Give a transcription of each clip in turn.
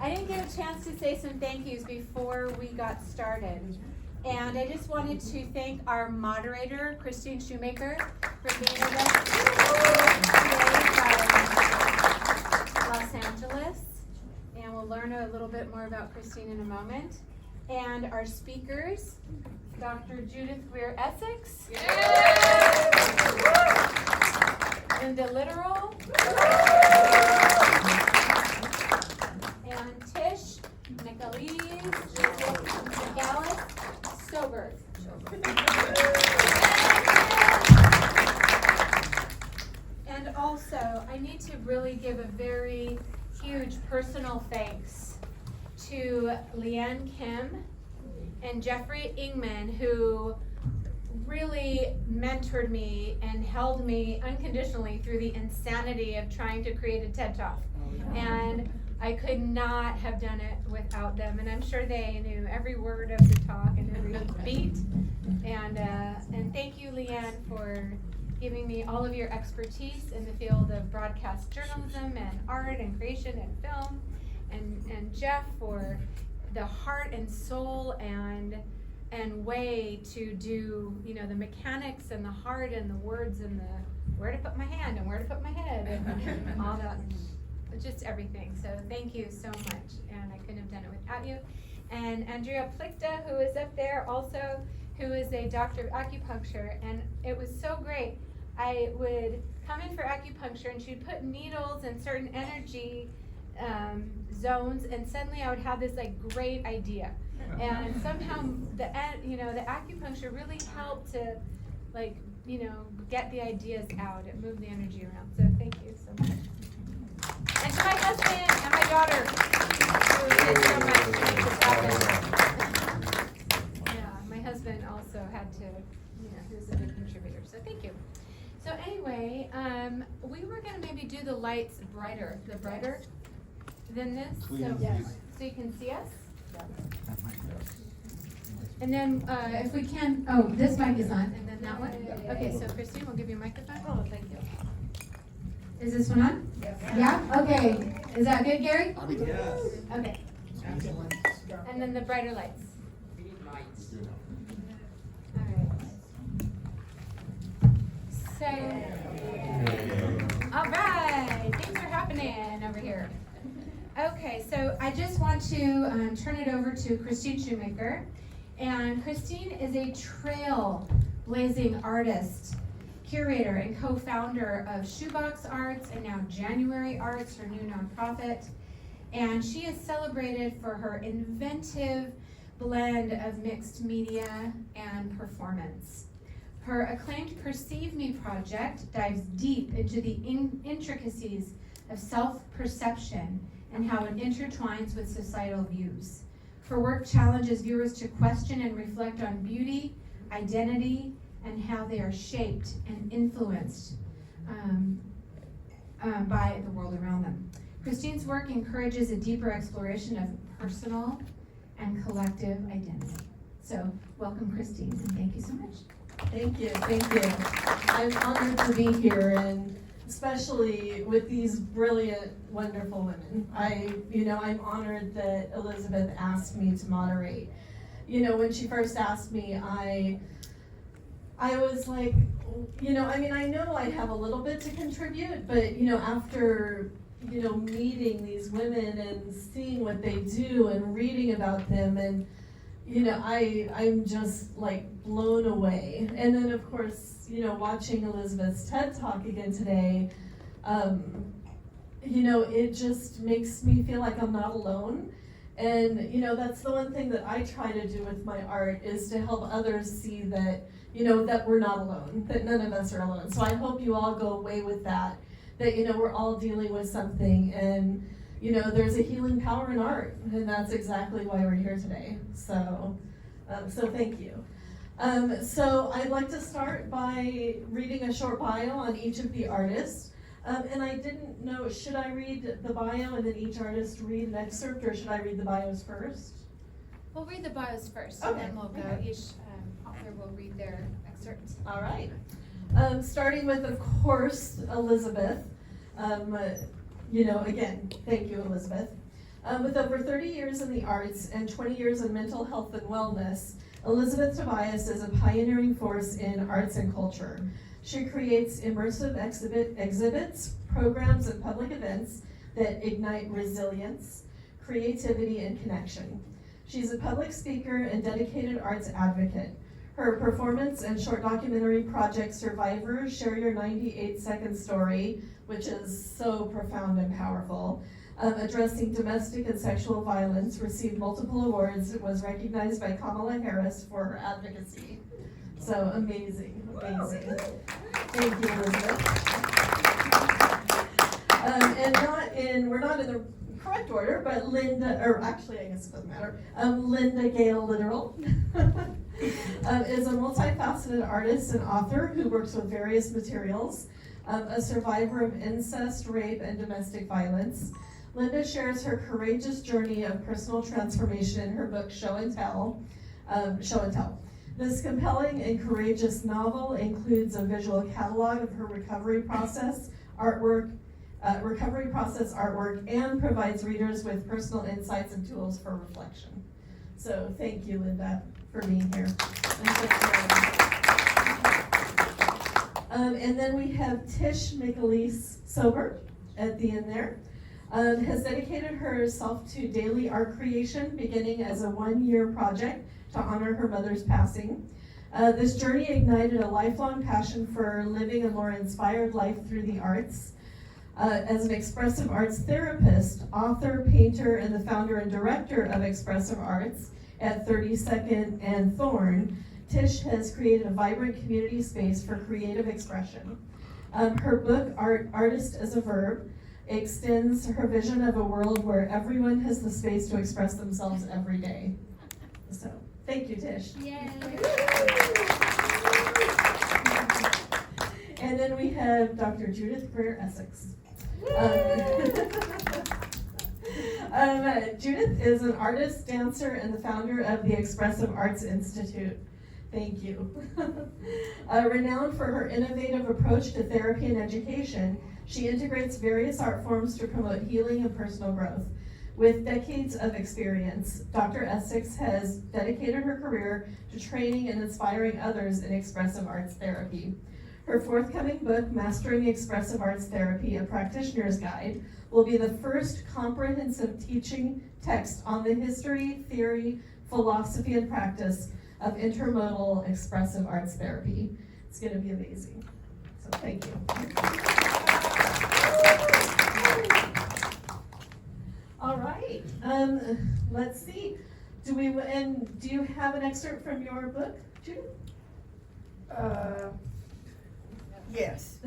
I didn't get a chance to say some thank yous before we got started. And I just wanted to thank our moderator, Kristine Schomaker, for being with us today from Los Angeles. And we'll learn a little bit more about Kristine in a moment. And our speakers, Dr. Judith Greer Essex, and the Litteral, and Tish McAllise Sjoberg. And also, I need to really give a very huge personal thanks to Leanne Kim and Jeffrey Ingman, who really mentored me and held me unconditionally through the insanity of trying to create a TED Talk. And I could not have done it without them, and I'm sure they knew every word of the talk and every beat. And thank you, Leanne, for giving me all of your expertise in the field of broadcast journalism and art and creation and film, and Jeff for the heart and soul and way to do, the mechanics and the heart and the words and the where to put my hand and where to put my head and all that. Just everything. So thank you so much, and I couldn't have done it without you. And Andrea Plichta, who is up there also, who is a doctor of acupuncture, and it was so great. I would come in for acupuncture, and she'd put needles in certain energy zones, and suddenly I would have this great idea. And somehow the acupuncture really helped to get the ideas out and move the energy around. So thank you so much. And to my husband and my daughter, who did so much to make this happen. Yeah, my husband also had to, he was a big contributor, so thank you. So anyway, we were going to maybe do the lights brighter than this, so you can see us. And then if we can, this mic is on, and then that one. Okay, so Kristine, we'll give you a microphone. Oh, thank you. Is this one on? Yes. Yeah? Okay. Is that good, Gary? Yes. Okay. And then the brighter lights. All right. So, all right. Things are happening over here. Okay, so I just want to turn it over to Kristine Schomaker. And Kristine is a trailblazing artist, curator, and co-founder of Shoebox Arts and now January Arts, her new nonprofit. And she is celebrated for her inventive blend of mixed media and performance. Her acclaimed Perceive Me project dives deep into the intricacies of self-perception and how it intertwines with societal views. Her work challenges viewers to question and reflect on beauty, identity, and how they are shaped and influenced by the world around them. Kristine's work encourages a deeper exploration of personal and collective identity. So, welcome, Kristine, and thank you so much. Thank you. I'm honored to be here, and especially with these brilliant, wonderful women. I'm honored that Elizabeth asked me to moderate. When she first asked me, I was like, I know I have a little bit to contribute, but, after, meeting these women and seeing what they do and reading about them, and, I'm just blown away. And then, of course, watching Elizabeth's TED Talk again today, it just makes me feel like I'm not alone. And, that's the one thing that I try to do with my art, is to help others see that, that we're not alone, that none of us are alone. So I hope you all go away with that, we're all dealing with something, and, there's a healing power in art, and that's exactly why we're here today. So thank you. So I'd like to start by reading a short bio on each of the artists. And I didn't know, should I read the bio and then each artist read an excerpt, or should I read the bios first? We'll read the bios first, Okay. and then we'll go, each author will read their excerpts. All right. Starting with, of course, Elizabeth. Again, thank you, Elizabeth. With over 30 years in the arts and 20 years in mental health and wellness, Elizabeth Tobias is a pioneering force in arts and culture. She creates immersive exhibits, programs, and public events that ignite resilience, creativity, and connection. She's a public speaker and dedicated arts advocate. Her performance and short documentary project Survivor, Share Your 98-Second Story, which is so profound and powerful, addressing domestic and sexual violence, received multiple awards, was recognized by Kamala Harris for her advocacy. So amazing, amazing. Thank you, Elizabeth. We're not in the correct order, but Linda, or actually I guess it doesn't matter, Linda Gale Litteral is a multifaceted artist and author who works with various materials, a survivor of incest, rape, and domestic violence. Linda shares her courageous journey of personal transformation in her book, Show and Tell. This compelling and courageous novel includes a visual catalog of her recovery process artwork, and provides readers with personal insights and tools for reflection. So thank you, Linda, for being here. And then we have Tish McAllise Sjoberg at the end there. Has dedicated herself to daily art creation, beginning as a one-year project to honor her mother's passing. This journey ignited a lifelong passion for living a more inspired life through the arts. As an expressive arts therapist, author, painter, and the founder and director of Expressive Arts at 32nd and Thorn, Tish has created a vibrant community space for creative expression. Her book, Artist as a Verb, extends her vision of a world where everyone has the space to express themselves every day. So, thank you, Tish. Yay. And then we have Dr. Judith Greer Essex. Judith is an artist, dancer, and the founder of the Expressive Arts Institute. Thank you. Renowned for her innovative approach to therapy and education, she integrates various art forms to promote healing and personal growth. With decades of experience, Dr. Essex has dedicated her career to training and inspiring others in expressive arts therapy. Her forthcoming book, Mastering Expressive Arts Therapy, A Practitioner's Guide, will be the first comprehensive teaching text on the history, theory, philosophy, and practice of intermodal expressive arts therapy. It's going to be amazing. So thank you. All right. Let's see. Do you have an excerpt from your book, Judith? Yes.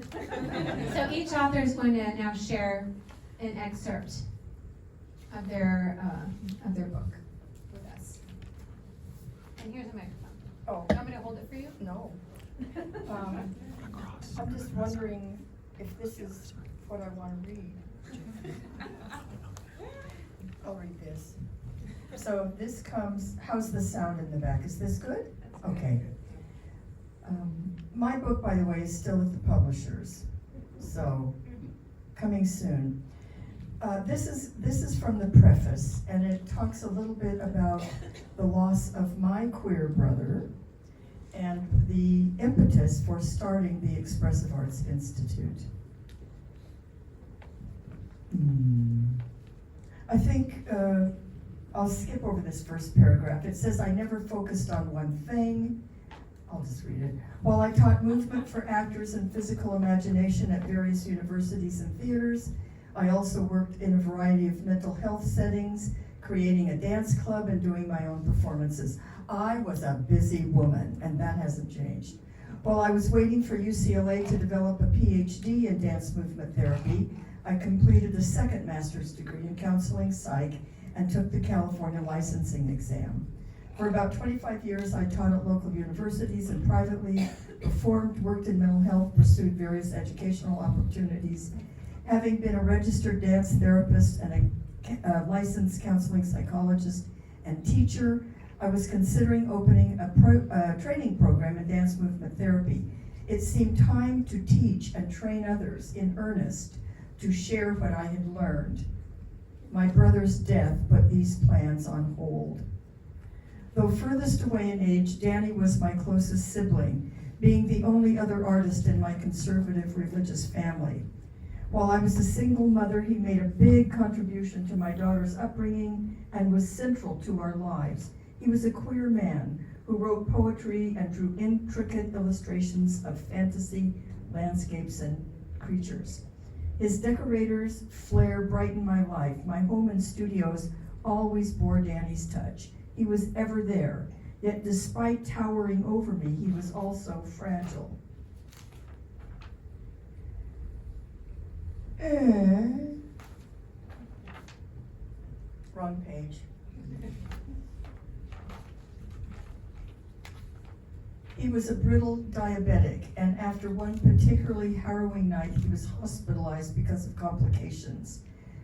So each author is going to now share an excerpt of their book with us. And here's a microphone. Oh, You want me to hold it for you? no. I'm just wondering if this is what I want to read. I'll read this. So this comes, how's the sound in the back? Is this good? Okay. My book, by the way, is still with the publishers, so coming soon. This is from the preface, and it talks a little bit about the loss of my queer brother and the impetus for starting the Expressive Arts Institute. I think I'll skip over this first paragraph. It says, I never focused on one thing. I'll just read it. While I taught movement for actors and physical imagination at various universities and theaters, I also worked in a variety of mental health settings, creating a dance club and doing my own performances. I was a busy woman, and that hasn't changed. While I was waiting for UCLA to develop a PhD in dance movement therapy, I completed a second master's degree in counseling psych and took the California licensing exam. For about 25 years, I taught at local universities and privately, performed, worked in mental health, pursued various educational opportunities. Having been a registered dance therapist and a licensed counseling psychologist and teacher, I was considering opening a training program in dance movement therapy. It seemed time to teach and train others in earnest to share what I had learned. My brother's death put these plans on hold. Though furthest away in age, Danny was my closest sibling, being the only other artist in my conservative religious family. While I was a single mother, he made a big contribution to my daughter's upbringing and was central to our lives. He was a queer man who wrote poetry and drew intricate illustrations of fantasy landscapes and creatures. His decorator's flair brightened my life. My home and studios always bore Danny's touch. He was ever there, yet despite towering over me, he was also fragile. Wrong page. He was a brittle diabetic, and after one particularly harrowing night, he was hospitalized because of complications.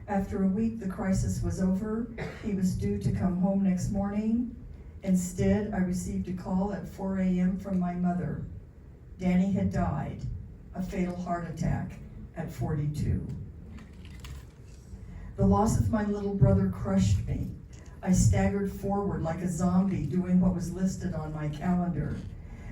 After a week, the crisis was over. He was due to come home next morning. Instead, I received a call at 4 a.m. from my mother. Danny had died, a fatal heart attack at 42. The loss of my little brother crushed me. I staggered forward like a zombie, doing what was listed on my calendar.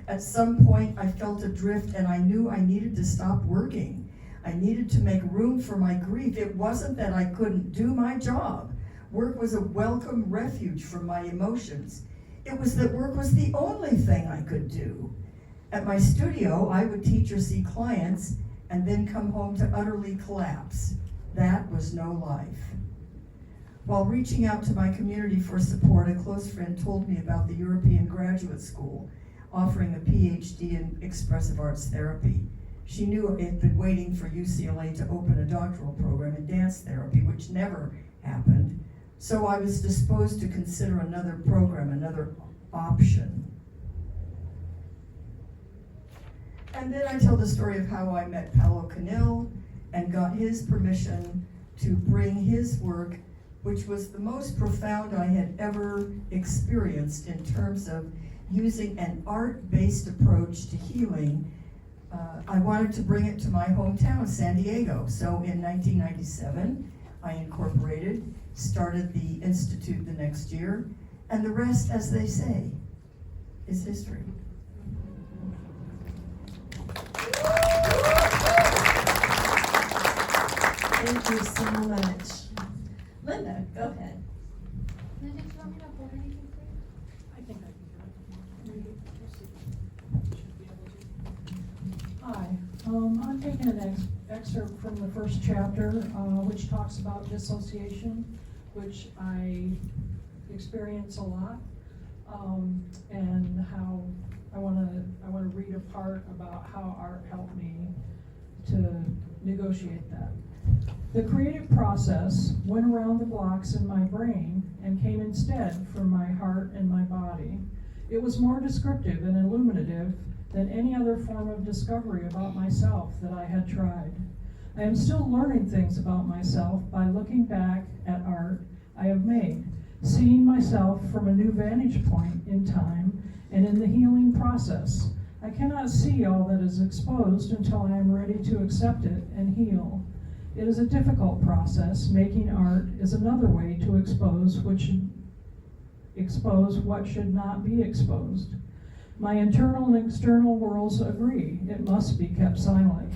At some point, I felt adrift, and I knew I needed to stop working. I needed to make room for my grief. It wasn't that I couldn't do my job. Work was a welcome refuge from my emotions. It was that work was the only thing I could do. At my studio, I would teach or see clients and then come home to utterly collapse. That was no life. While reaching out to my community for support, a close friend told me about the European Graduate School offering a PhD in expressive arts therapy. She knew it had been waiting for UCLA to open a doctoral program in dance therapy, which never happened. So I was disposed to consider another program, another option. And then I tell the story of how I met Paolo Canil and got his permission to bring his work, which was the most profound I had ever experienced in terms of using an art-based approach to healing. I wanted to bring it to my hometown, San Diego. So in 1997, I incorporated, started the Institute the next year, and the rest, as they say, is history. Thank you so much. Linda, go ahead. Linda, do you want me to hold anything for you? I think I can do it. Hi, I'm taking an excerpt from the first chapter, which talks about dissociation, which I experience a lot, and how I want to read a part about how art helped me to negotiate that. The creative process went around the blocks in my brain and came instead from my heart and my body. It was more descriptive and illuminative than any other form of discovery about myself that I had tried. I am still learning things about myself by looking back at art I have made, seeing myself from a new vantage point in time and in the healing process. I cannot see all that is exposed until I am ready to accept it and heal. It is a difficult process. Making art is another way to expose what should not be exposed. My internal and external worlds agree. It must be kept silent.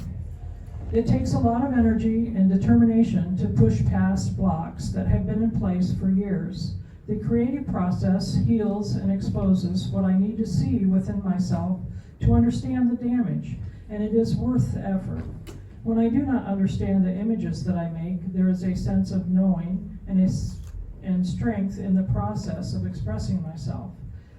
It takes a lot of energy and determination to push past blocks that have been in place for years. The creative process heals and exposes what I need to see within myself to understand the damage, and it is worth the effort. When I do not understand the images that I make, there is a sense of knowing and strength in the process of expressing myself.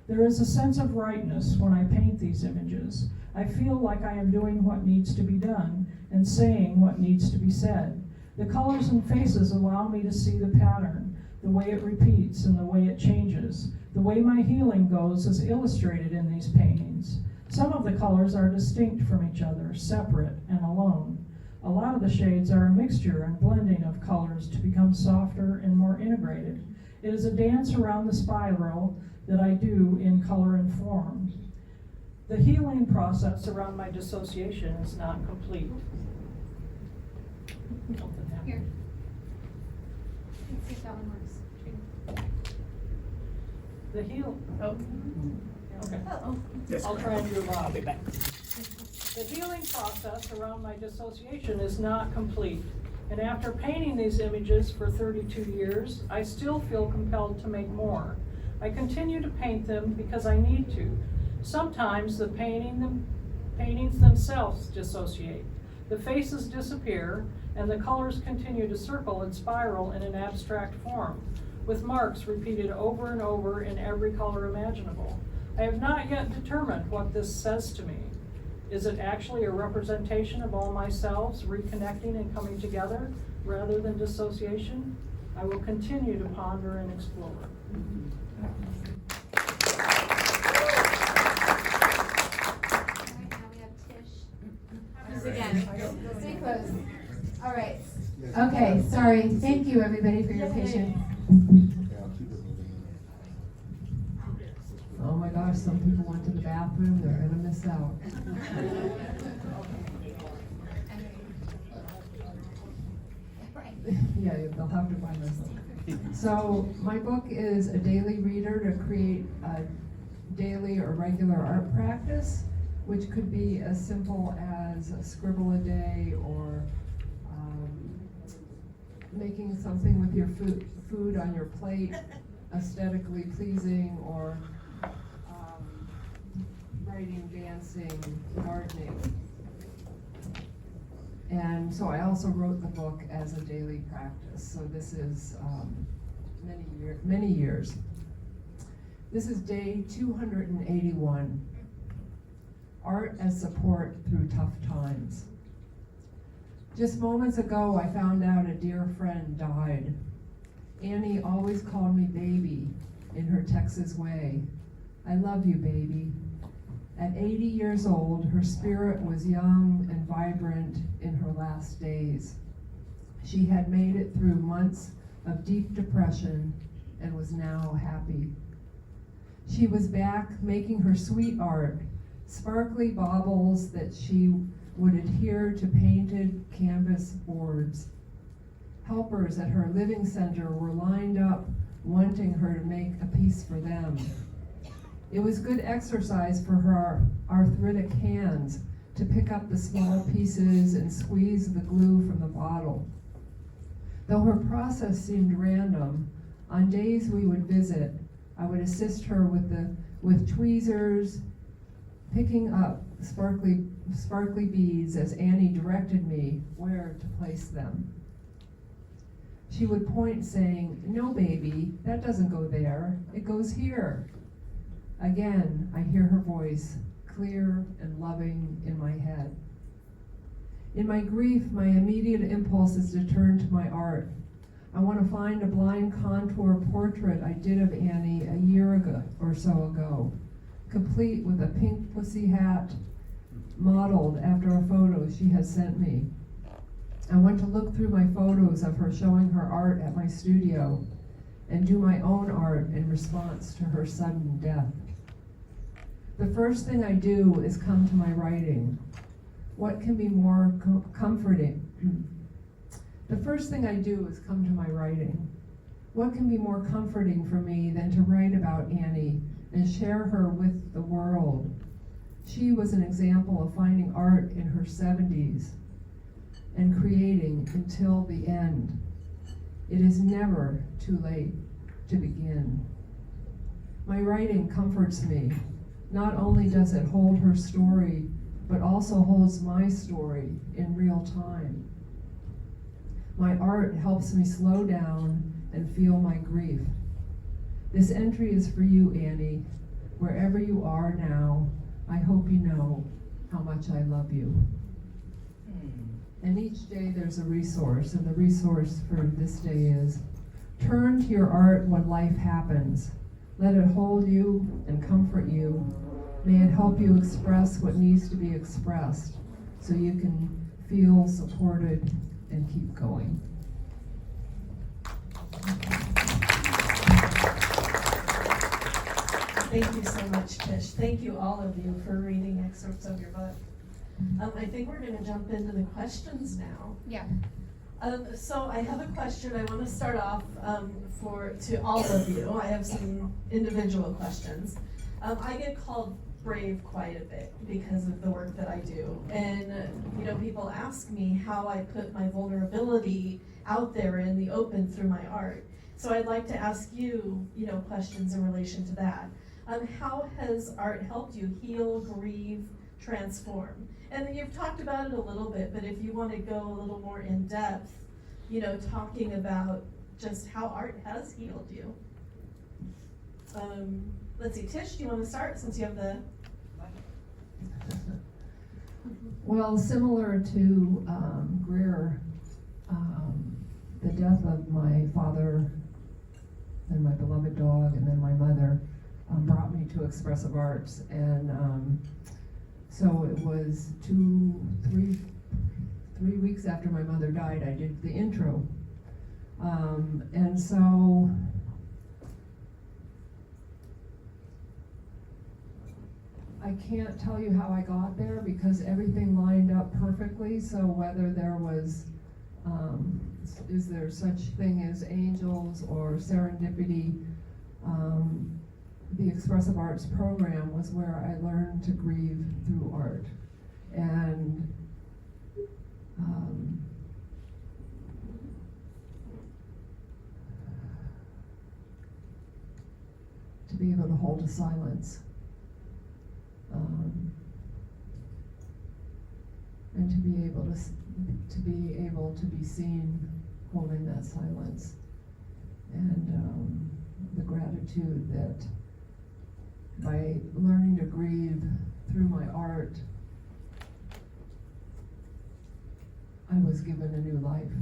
There is a sense of rightness when I paint these images. I feel like I am doing what needs to be done and saying what needs to be said. The colors and faces allow me to see the pattern, the way it repeats and the way it changes. The way my healing goes is illustrated in these paintings. Some of the colors are distinct from each other, separate and alone. A lot of the shades are a mixture and blending of colors to become softer and more integrated. It is a dance around the spiral that I do in color and form. The healing process around my dissociation is not complete. Here. Let's see if that one works. The heal, okay. Oh. I'll try and do it. I'll be back. The healing process around my dissociation is not complete. And after painting these images for 32 years, I still feel compelled to make more. I continue to paint them because I need to. Sometimes the paintings themselves dissociate. The faces disappear, and the colors continue to circle and spiral in an abstract form, with marks repeated over and over in every color imaginable. I have not yet determined what this says to me. Is it actually a representation of all my selves reconnecting and coming together rather than dissociation? I will continue to ponder and explore. All right, now we have Tish. This again. Stay close. All right. Okay, sorry. Thank you, everybody, for your patience. Oh my gosh, some people went to the bathroom, they're gonna miss out. Yeah, they'll have to find this. So my book is a daily reader to create a daily or regular art practice, which could be as simple as a scribble a day or making something with your food on your plate aesthetically pleasing, or writing, dancing, gardening. And so I also wrote the book as a daily practice. So this is many years. This is day 281. Art as support through tough times. Just moments ago, I found out a dear friend died. Annie always called me baby in her Texas way. I love you, baby. At 80 years old, her spirit was young and vibrant in her last days. She had made it through months of deep depression and was now happy. She was back making her sweet art, sparkly baubles that she would adhere to painted canvas boards. Helpers at her living center were lined up wanting her to make a piece for them. It was good exercise for her arthritic hands to pick up the small pieces and squeeze the glue from the bottle. Though her process seemed random, on days we would visit, I would assist her with tweezers, picking up sparkly beads as Annie directed me where to place them. She would point saying, "No, baby, that doesn't go there, it goes here." Again, I hear her voice, clear and loving in my head. In my grief, my immediate impulse is to turn to my art. I want to find a blind contour portrait I did of Annie a year ago or so ago, complete with a pink pussy hat, modeled after a photo she has sent me. I want to look through my photos of her showing her art at my studio and do my own art in response to her sudden death. The first thing I do is come to my writing. What can be more comforting? The first thing I do is come to my writing. What can be more comforting for me than to write about Annie and share her with the world? She was an example of finding art in her 70s and creating until the end. It is never too late to begin. My writing comforts me. Not only does it hold her story, but also holds my story in real time. My art helps me slow down and feel my grief. This entry is for you, Annie. Wherever you are now, I hope you know how much I love you. And each day there's a resource, and the resource for this day is, turn to your art when life happens. Let it hold you and comfort you. May it help you express what needs to be expressed so you can feel supported and keep going. Thank you so much, Tish. Thank you, all of you, for reading excerpts of your book. I think we're going to jump into the questions now. Yeah. So I have a question. I want to start off to all of you. I have some individual questions. I get called brave quite a bit because of the work that I do, and people ask me how I put my vulnerability out there in the open through my art. So I'd like to ask you, questions in relation to that. How has art helped you heal, grieve, transform? And you've talked about it a little bit, but if you want to go a little more in depth, talking about just how art has healed you. Let's see, Tish, do you want to start since you have the... Well, similar to Greer, the death of my father and my beloved dog and then my mother brought me to expressive arts, and so it was 3 weeks after my mother died, I did the intro, and so I can't tell you how I got there because everything lined up perfectly. So whether there was, is there such thing as angels or serendipity, the Expressive Arts program was where I learned to grieve through art. And to be able to hold a silence. And to be able to be seen holding that silence, and the gratitude that by learning to grieve through my art, I was given a new life.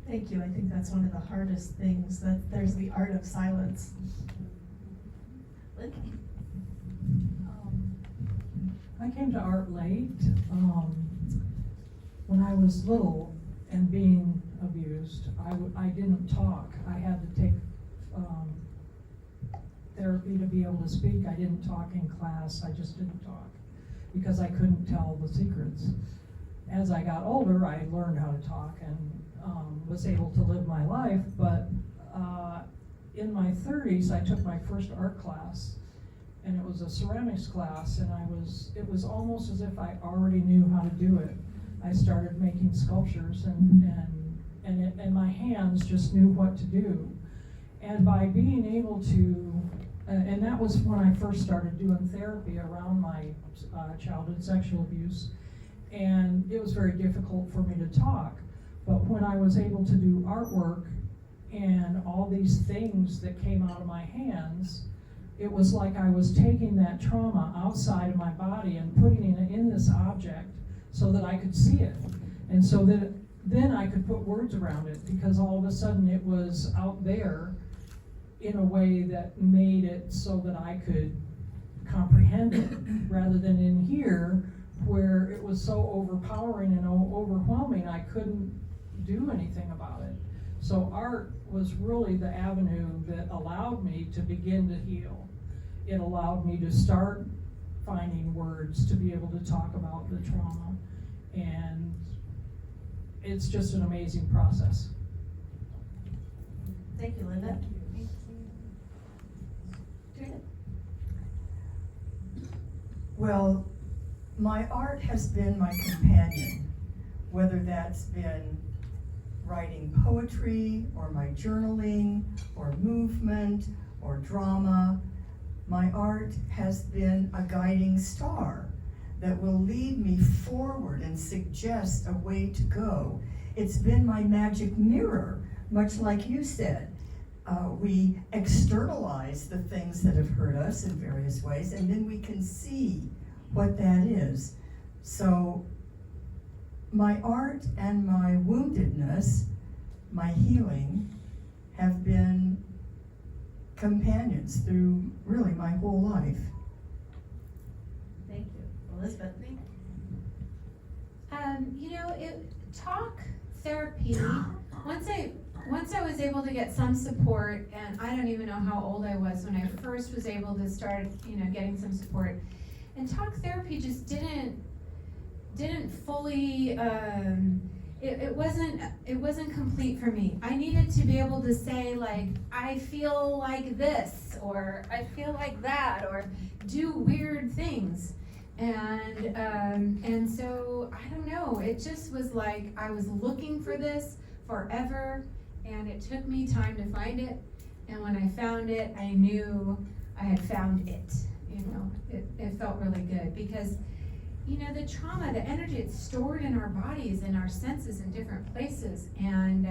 Thank you. I think that's one of the hardest things, that there's the art of silence. Lynn? I came to art late. When I was little and being abused, I didn't talk. I had to take therapy to be able to speak. I didn't talk in class. I just didn't talk because I couldn't tell the secrets. As I got older, I learned how to talk and was able to live my life, but in my 30s, I took my first art class, and it was a ceramics class, and it was almost as if I already knew how to do it. I started making sculptures, and my hands just knew what to do. And by being able to, and that was when I first started doing therapy around my childhood sexual abuse, and it was very difficult for me to talk. But when I was able to do artwork and all these things that came out of my hands, it was like I was taking that trauma outside of my body and putting it in this object so that I could see it. And so that then I could put words around it, because all of a sudden it was out there in a way that made it so that I could comprehend it, rather than in here where it was so overpowering and overwhelming I couldn't do anything about it. So art was really the avenue that allowed me to begin to heal. It allowed me to start finding words to be able to talk about the trauma, and it's just an amazing process. Thank you, Linda. Judith? Well, my art has been my companion, whether that's been writing poetry, or my journaling, or movement, or drama. My art has been a guiding star that will lead me forward and suggest a way to go. It's been my magic mirror, much like you said. We externalize the things that have hurt us in various ways, and then we can see what that is. So my art and my woundedness, my healing, have been companions through really my whole life. Thank you. Elizabeth? Talk therapy, once I was able to get some support, and I don't even know how old I was when I first was able to start, getting some support. And talk therapy just didn't didn't fully, it wasn't complete for me. I needed to be able to say like, I feel like this, or I feel like that, or do weird things. And so, I don't know, it just was like, I was looking for this forever, and it took me time to find it. And when I found it, I knew I had found it, you know, it felt really good, because you know, the trauma, the energy, it's stored in our bodies and our senses in different places, and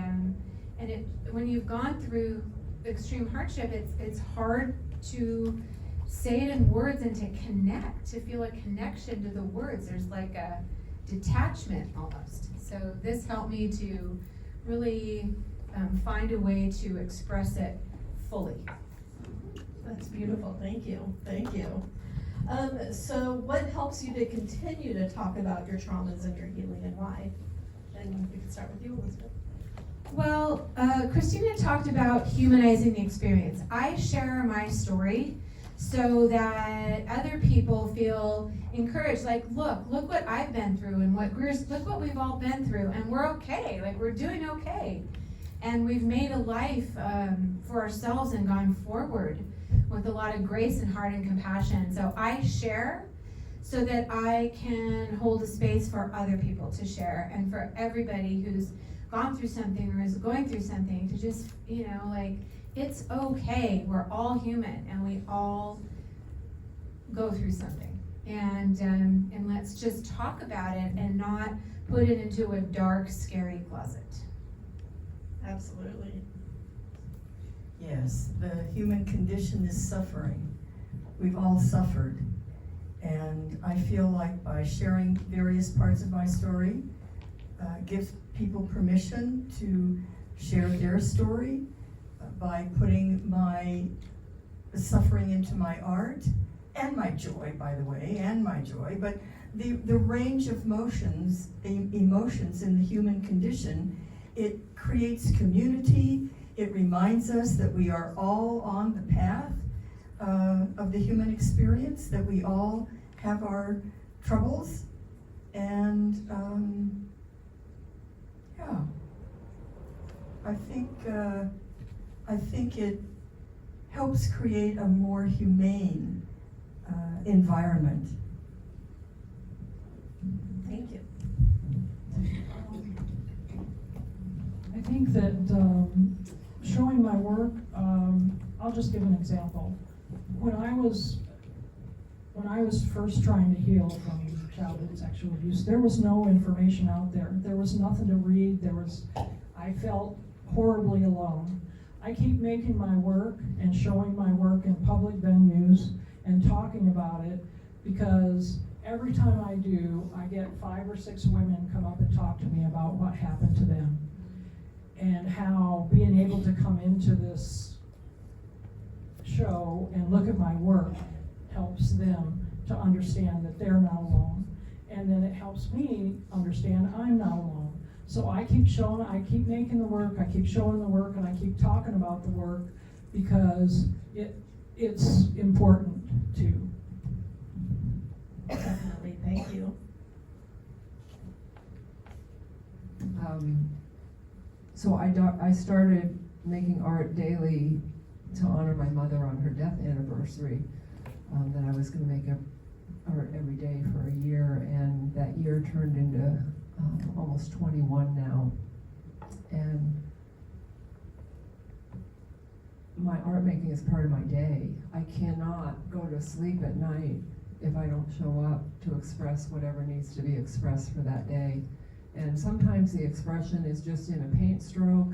it, when you've gone through extreme hardship, it's hard to say it in words and to connect, to feel a connection to the words. There's like a detachment almost. So this helped me to really find a way to express it fully. That's beautiful, thank you, thank you. So what helps you to continue to talk about your traumas and your healing, and why? And we can start with you, Elizabeth. Well, Christina talked about humanizing the experience. I share my story so that other people feel encouraged, like, look what I've been through, and look what we've all been through, and we're okay, like we're doing okay. And we've made a life for ourselves and gone forward with a lot of grace and heart and compassion. So I share so that I can hold a space for other people to share, and for everybody who's gone through something or is going through something to just, you know, like, it's okay. We're all human, and we all go through something. And let's just talk about it and not put it into a dark, scary closet. Absolutely. Yes, the human condition is suffering. We've all suffered. And I feel like by sharing various parts of my story, gives people permission to share their story by putting my suffering into my art, and my joy, by the way, and my joy. But the range of emotions in the human condition, it creates community. It reminds us that we are all on the path of the human experience, that we all have our troubles, and yeah, I think it helps create a more humane environment. Thank you. I think that showing my work, I'll just give an example. When I was first trying to heal from childhood sexual abuse, there was no information out there. There was nothing to read. I felt horribly alone. I keep making my work and showing my work in public venues and talking about it, because every time I do, I get 5 or 6 women come up and talk to me about what happened to them, and how being able to come into this show and look at my work helps them to understand that they're not alone. And then it helps me understand I'm not alone. So I keep showing, I keep making the work, I keep showing the work, and I keep talking about the work, because it's important too. Definitely, thank you. So I started making art daily to honor my mother on her death anniversary. That I was going to make art every day for a year, and that year turned into almost 21 now. And my art making is part of my day. I cannot go to sleep at night if I don't show up to express whatever needs to be expressed for that day. And sometimes the expression is just in a paint stroke,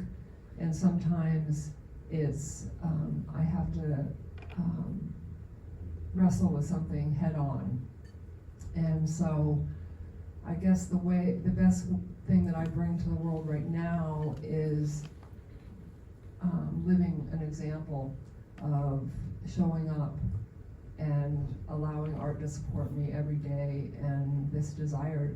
and sometimes it's I have to wrestle with something head on. And so I guess the best thing that I bring to the world right now is living an example of showing up and allowing art to support me every day, and this desire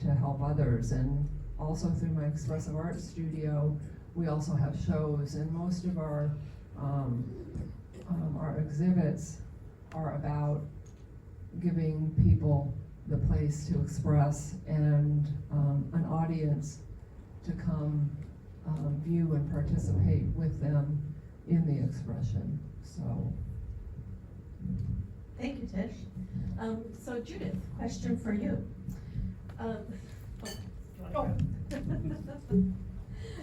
to help others. And also through my expressive art studio, we also have shows, and most of our exhibits are about giving people the place to express and an audience to come view and participate with them in the expression. So. Thank you, Tish. So Judith, question for you.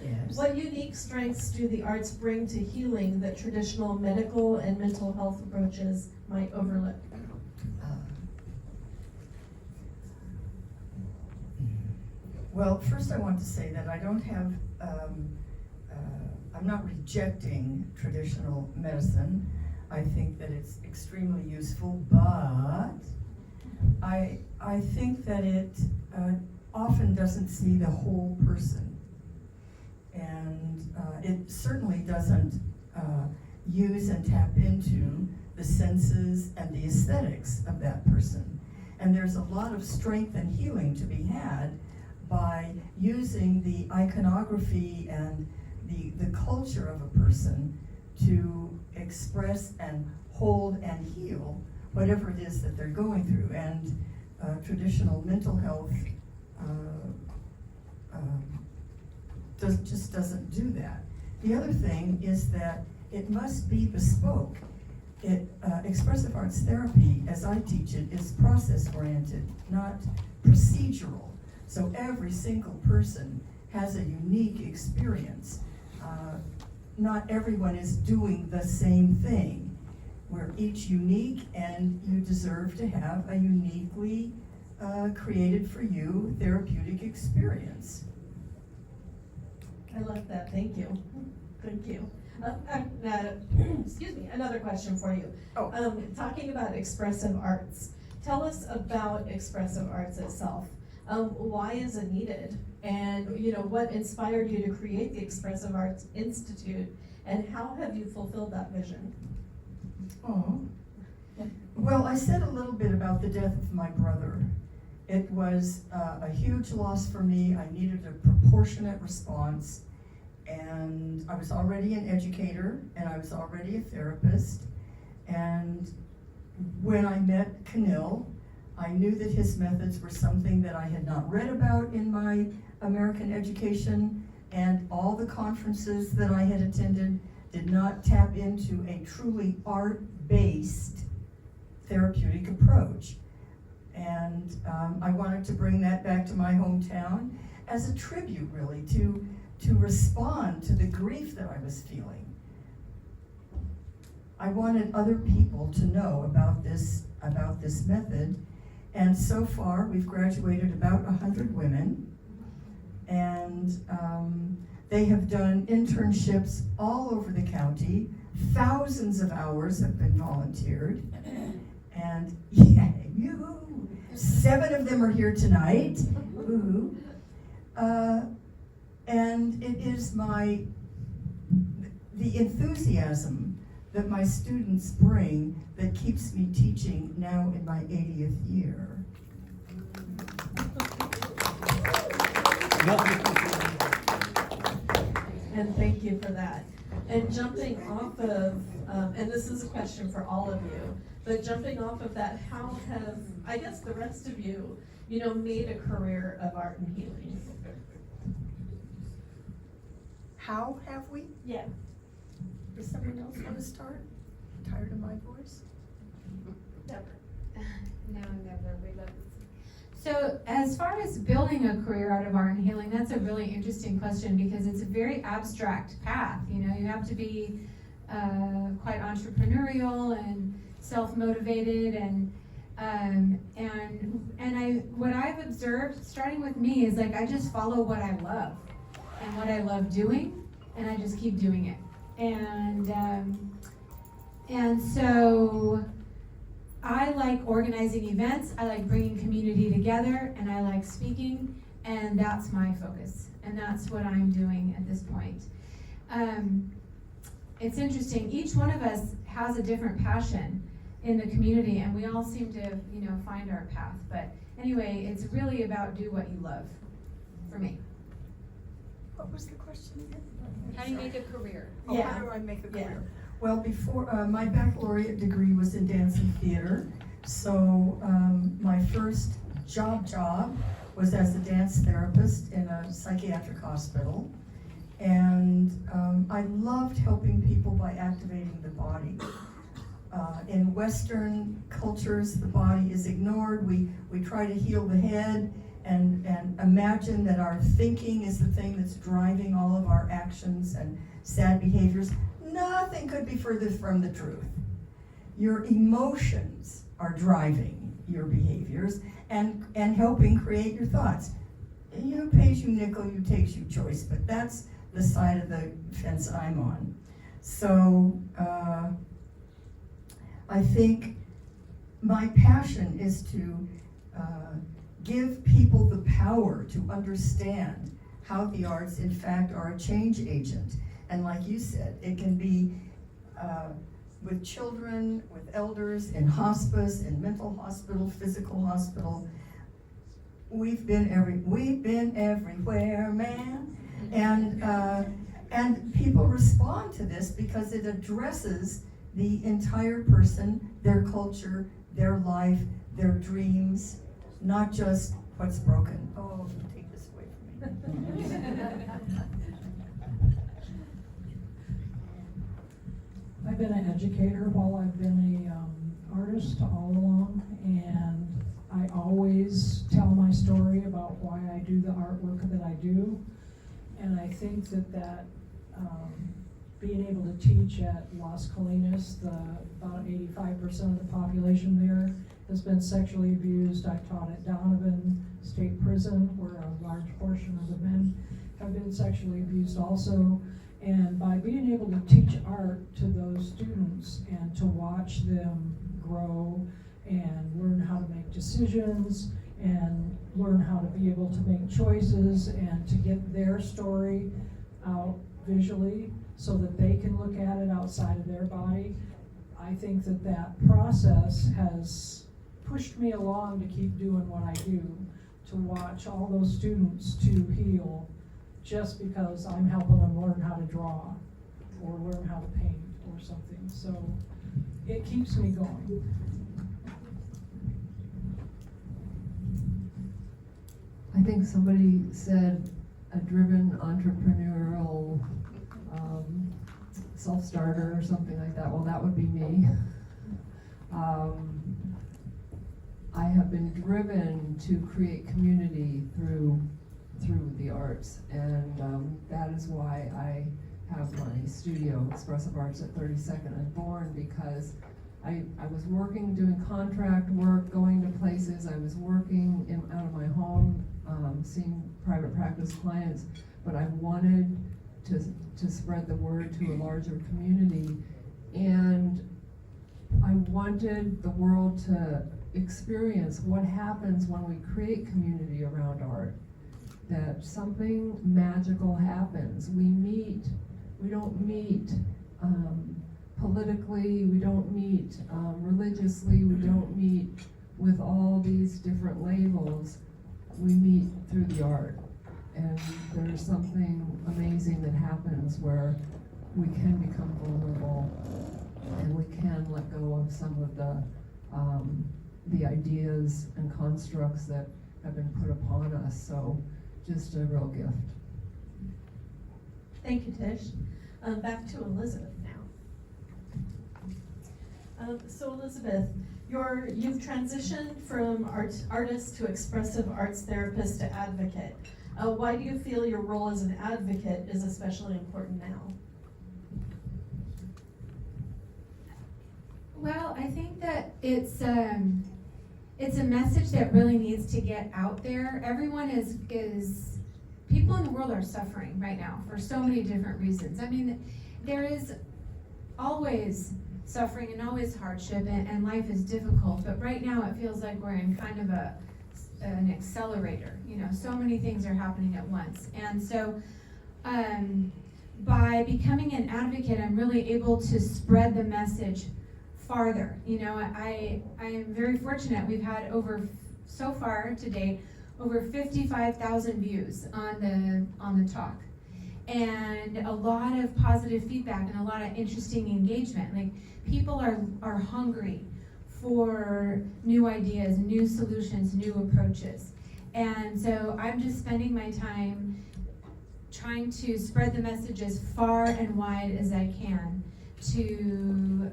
Yes. What unique strengths do the arts bring to healing that traditional medical and mental health approaches might overlook? Well, first I want to say that I don't have, I'm not rejecting traditional medicine. I think that it's extremely useful, but I think that it often doesn't see the whole person. And it certainly doesn't use and tap into the senses and the aesthetics of that person. And there's a lot of strength and healing to be had by using the iconography and the culture of a person to express and hold and heal whatever it is that they're going through. And traditional mental health just doesn't do that. The other thing is that it must be bespoke. Expressive arts therapy, as I teach it, is process-oriented, not procedural. So every single person has a unique experience. Not everyone is doing the same thing. We're each unique, and you deserve to have a uniquely created for you therapeutic experience. I love that, thank you. Thank you. Excuse me, another question for you. Oh. Talking about expressive arts, tell us about expressive arts itself. Why is it needed? And what inspired you to create the Expressive Arts Institute, and how have you fulfilled that vision? Oh. Well, I said a little bit about the death of my brother. It was a huge loss for me. I needed a proportionate response, and I was already an educator, and I was already a therapist. And when I met Canil, I knew that his methods were something that I had not read about in my American education, and all the conferences that I had attended did not tap into a truly art-based therapeutic approach. And I wanted to bring that back to my hometown as a tribute, really, to respond to the grief that I was feeling. I wanted other people to know about this method. And so far, we've graduated about 100 women, and they have done internships all over the county. Thousands of hours have been volunteered, and yeah, yoo-hoo, 7 of them are here tonight. Woo-hoo. And it is the enthusiasm that my students bring that keeps me teaching now in my 80th year. And thank you for that. And jumping off of, and this is a question for all of you, but jumping off of that, how have, I guess, the rest of you, made a career of art and healing? How have we? Yeah. Does someone else want to start? Tired of my voice? Never. No, never. We love it. So as far as building a career out of art and healing, that's a really interesting question because it's a very abstract path. You have to be quite entrepreneurial and self-motivated, and what I've observed, starting with me, is I just follow what I love and what I love doing, and I just keep doing it. And so I like organizing events, I like bringing community together, and I like speaking, and that's my focus, and that's what I'm doing at this point. It's interesting, each one of us has a different passion in the community, and we all seem to, find our path. But anyway, it's really about do what you love, for me. What was the question again? How do you make a career? Oh, Yeah. how do I make a Yeah. career? Well, before, my baccalaureate degree was in dance and theater, so my first job was as a dance therapist in a psychiatric hospital. And I loved helping people by activating the body. In Western cultures, the body is ignored. We try to heal the head and imagine that our thinking is the thing that's driving all of our actions and sad behaviors. Nothing could be further from the truth. Your emotions are driving your behaviors and helping create your thoughts. You pays you nickel, you takes you choice, but that's the side of the fence I'm on. So I think my passion is to give people the power to understand how the arts in fact are a change agent. And like you said, it can be with children, with elders, in hospice, in mental hospital, physical hospital. We've been everywhere, man. And people respond to this because it addresses the entire person, their culture, their life, their dreams, not just what's broken. Oh, take this away from me. I've been an educator while I've been a artist all along, and I always tell my story about why I do the artwork that I do. And I think that being able to teach at Las Colinas, about 85% of the population there has been sexually abused. I taught at Donovan State Prison, where a large portion of the men have been sexually abused also. And by being able to teach art to those students and to watch them grow and learn how to make decisions and learn how to be able to make choices and to get their story out visually so that they can look at it outside of their body, I think that process has pushed me along to keep doing what I do, to watch all those students to heal just because I'm helping them learn how to draw or learn how to paint or something. So it keeps me going. I think somebody said a driven entrepreneurial self-starter or something like that. Well, that would be me. I have been driven to create community through the arts, and that is why I have my studio, Expressive Arts at 32nd and Bourne, because I was working, doing contract work, going to places. I was working out of my home, seeing private practice clients, but I wanted to spread the word to a larger community, and I wanted the world to experience what happens when we create community around art, that something magical happens. We don't meet politically, we don't meet religiously, we don't meet with all these different labels. We meet through the art, and there's something amazing that happens where we can become vulnerable and we can let go of some of the ideas and constructs that have been put upon us. So just a real gift. Thank you, Tish. Back to Elizabeth now. So Elizabeth, you've transitioned from artist to expressive arts therapist to advocate. Why do you feel your role as an advocate is especially important now? Well, I think that it's a message that really needs to get out there. Everyone people in the world are suffering right now for so many different reasons. I mean, there is always suffering and always hardship, and life is difficult, but right now it feels like we're in kind of an accelerator. You know, so many things are happening at once. And so by becoming an advocate, I'm really able to spread the message farther. You know, I am very fortunate. We've had so far to date, over 55,000 views on the talk, and a lot of positive feedback and a lot of interesting engagement. Like, people are hungry for new ideas, new solutions, new approaches. And so I'm just spending my time trying to spread the message as far and wide as I can to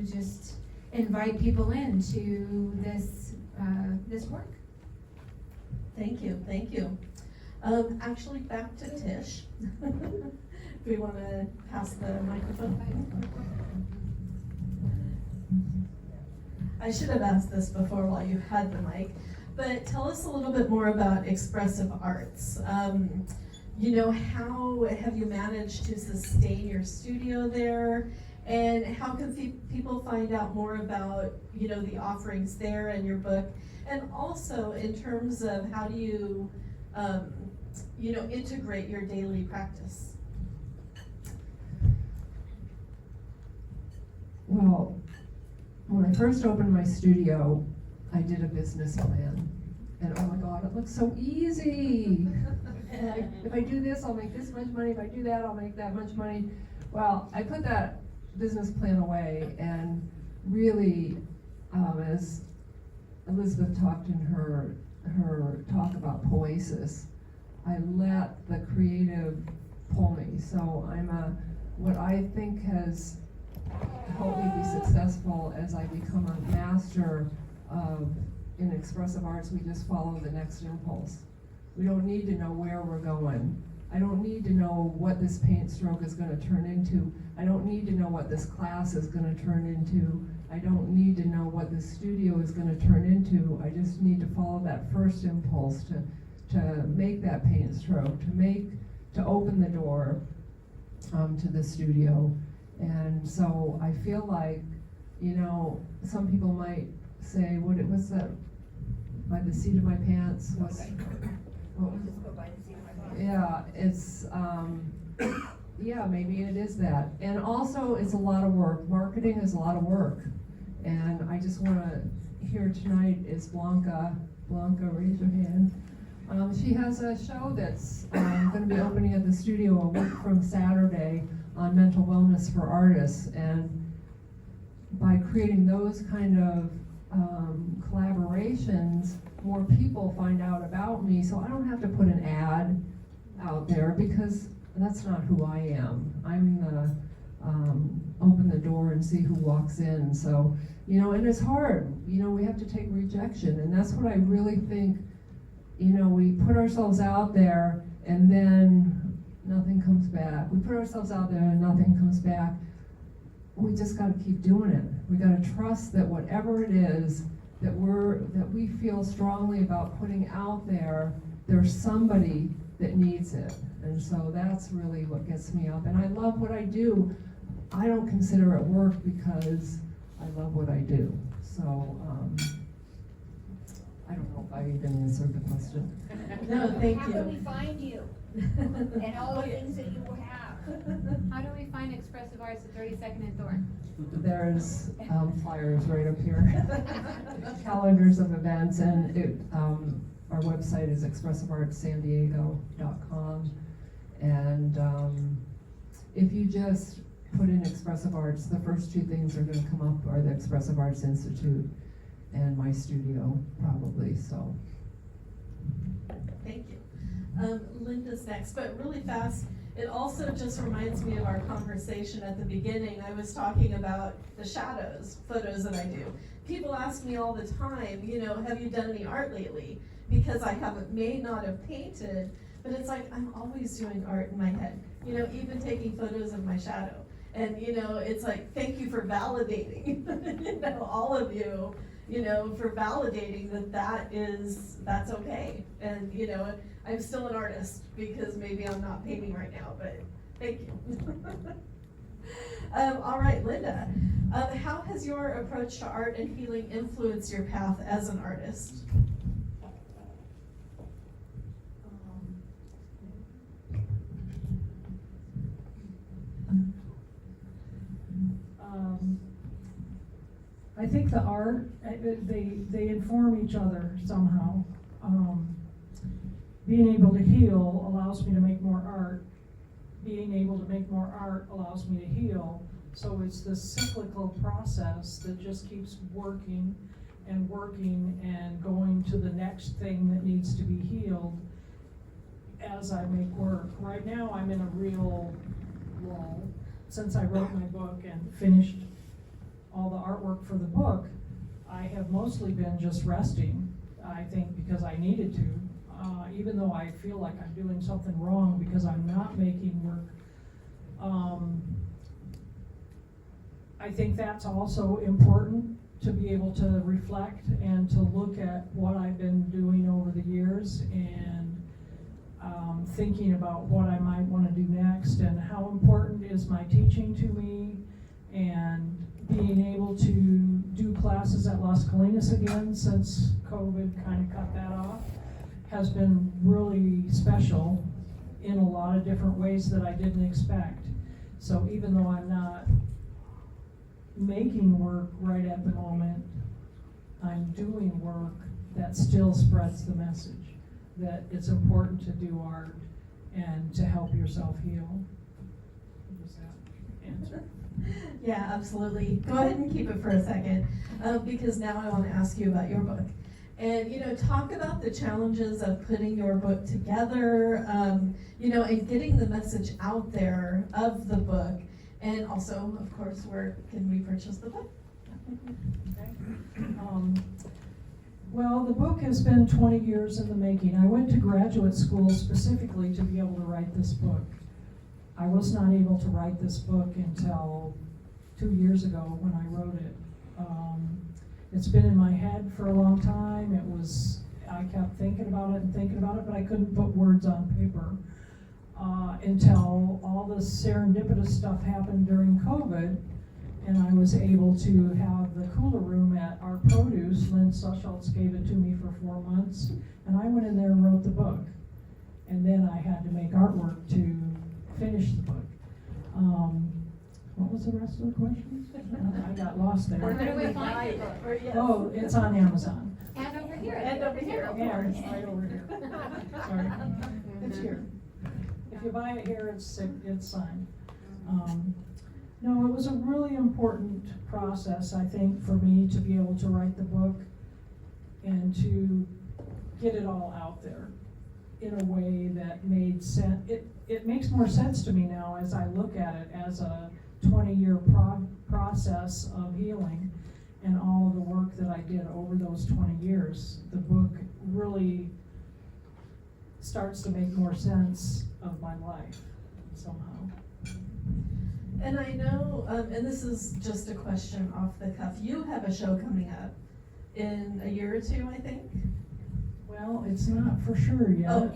just invite people into this work. Thank you, thank you. Actually, back to Tish. Do we want to pass the microphone? I should have asked this before while you had the mic, but tell us a little bit more about expressive arts. How have you managed to sustain your studio there? And how can people find out more about, the offerings there and your book? And also in terms of how do you, integrate your daily practice? Well, when I first opened my studio, I did a business plan. And oh my God, it looks so easy. If I do this, I'll make this much money. If I do that, I'll make that much money. Well, I put that business plan away, and really, as Elizabeth talked in her talk about poesis, I let the creative pull me. So I'm what I think has helped me be successful as I become a master in expressive arts. We just follow the next impulse. We don't need to know where we're going. I don't need to know what this paint stroke is going to turn into. I don't need to know what this class is going to turn into. I don't need to know what this studio is going to turn into. I just need to follow that first impulse to make that paint stroke, to open the door to the studio. And so I feel like, some people might say, what's that, by the seat of my pants? Yeah, it's, maybe it is that. And also, it's a lot of work. Marketing is a lot of work. And I just want to hear tonight is Blanca. Blanca, raise your hand. She has a show that's going to be opening at the studio a week from Saturday on mental wellness for artists. And by creating those kind of collaborations, more people find out about me. So I don't have to put an ad out there because that's not who I am. I'm the open the door and see who walks in. So, and it's hard. We have to take rejection, and that's what I really think. We put ourselves out there and then nothing comes back. We put ourselves out there and nothing comes back. We just got to keep doing it. We got to trust that whatever it is that we feel strongly about putting out there, there's somebody that needs it. And so that's really what gets me up. And I love what I do. I don't consider it work because I love what I do. So I don't know if I even answered the question. No, thank How you. can we find you and all the things that you have? How do we find expressive arts at 32nd and Thorn? There's flyers right up here, calendars of events, and our website is expressiveartssandiego.com. And if you just put in expressive arts, the first two things are going to come up are the Expressive Arts Institute and my studio, probably. So. Thank you. Linda's next, but really fast, it also just reminds me of our conversation at the beginning. I was talking about the shadows, photos that I do. People ask me all the time, have you done any art lately? Because I may not have painted, but it's like I'm always doing art in my head, even taking photos of my shadow. And, it's like, thank you for validating, all of you, for validating that's okay. And, I'm still an artist because maybe I'm not painting right now, but thank you. All right, Linda, how has your approach to art and healing influenced your path as an artist? I think the art, they inform each other somehow. Being able to heal allows me to make more art. Being able to make more art allows me to heal. So it's this cyclical process that just keeps working and working and going to the next thing that needs to be healed as I make work. Right now, I'm in a real lull. Since I wrote my book and finished all the artwork for the book, I have mostly been just resting, I think, because I needed to, even though I feel like I'm doing something wrong because I'm not making work. I think that's also important, to be able to reflect and to look at what I've been doing over the years and thinking about what I might want to do next and how important is my teaching to me, and being able to do classes at Las Colinas again since COVID kind of cut that off has been really special in a lot of different ways that I didn't expect. So even though I'm not making work right at the moment, I'm doing work that still spreads the message that it's important to do art and to help yourself heal. Does that answer? Yeah, absolutely. Go ahead and keep it for a second, because now I want to ask you about your book. And, talk about the challenges of putting your book together, and getting the message out there of the book. And also, of course, where can we purchase the book? Okay. Well, the book has been 20 years in the making. I went to graduate school specifically to be able to write this book. I was not able to write this book until 2 years ago when I wrote it. It's been in my head for a long time. I kept thinking about it, but I couldn't put words on paper until all this serendipitous stuff happened during COVID, and I was able to have the cooler room at our produce. Lynn Suschultz gave it to me for 4 months, and I went in there and wrote the book. And then I had to make artwork to finish the book. What was the rest of the question? I got lost there. Where do we find it? Oh, it's on Amazon. And over here. And over here, of Yeah, course. it's right over here. Sorry. It's here. If you buy it here, it's signed. No, it was a really important process, I think, for me to be able to write the book and to get it all out there in a way that made sense. It makes more sense to me now as I look at it as a 20-year process of healing and all of the work that I did over those 20 years. The book really starts to make more sense of my life somehow. And I know, and this is just a question off the cuff, you have a show coming up in a year or two, I think? Well, it's not for sure yet. Oh,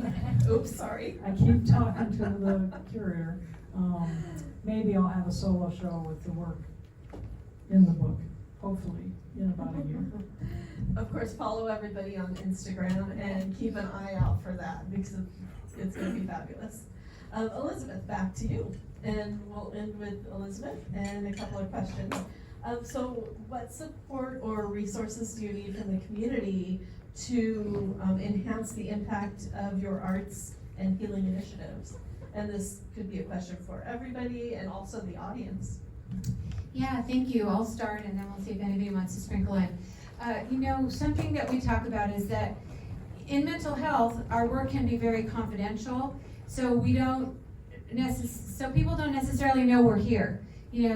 oops, sorry. I keep talking to the curator. Maybe I'll have a solo show with the work in the book, hopefully, in about a year. Of course, follow everybody on Instagram and keep an eye out for that, because it's going to be fabulous. Elizabeth, back to you. And we'll end with Elizabeth and a couple of questions. So what support or resources do you need from the community to enhance the impact of your arts and healing initiatives? And this could be a question for everybody and also the audience. Yeah, thank you. I'll start and then we'll see if anybody wants to sprinkle in. Something that we talk about is that in mental health, our work can be very confidential, so people don't necessarily know we're here.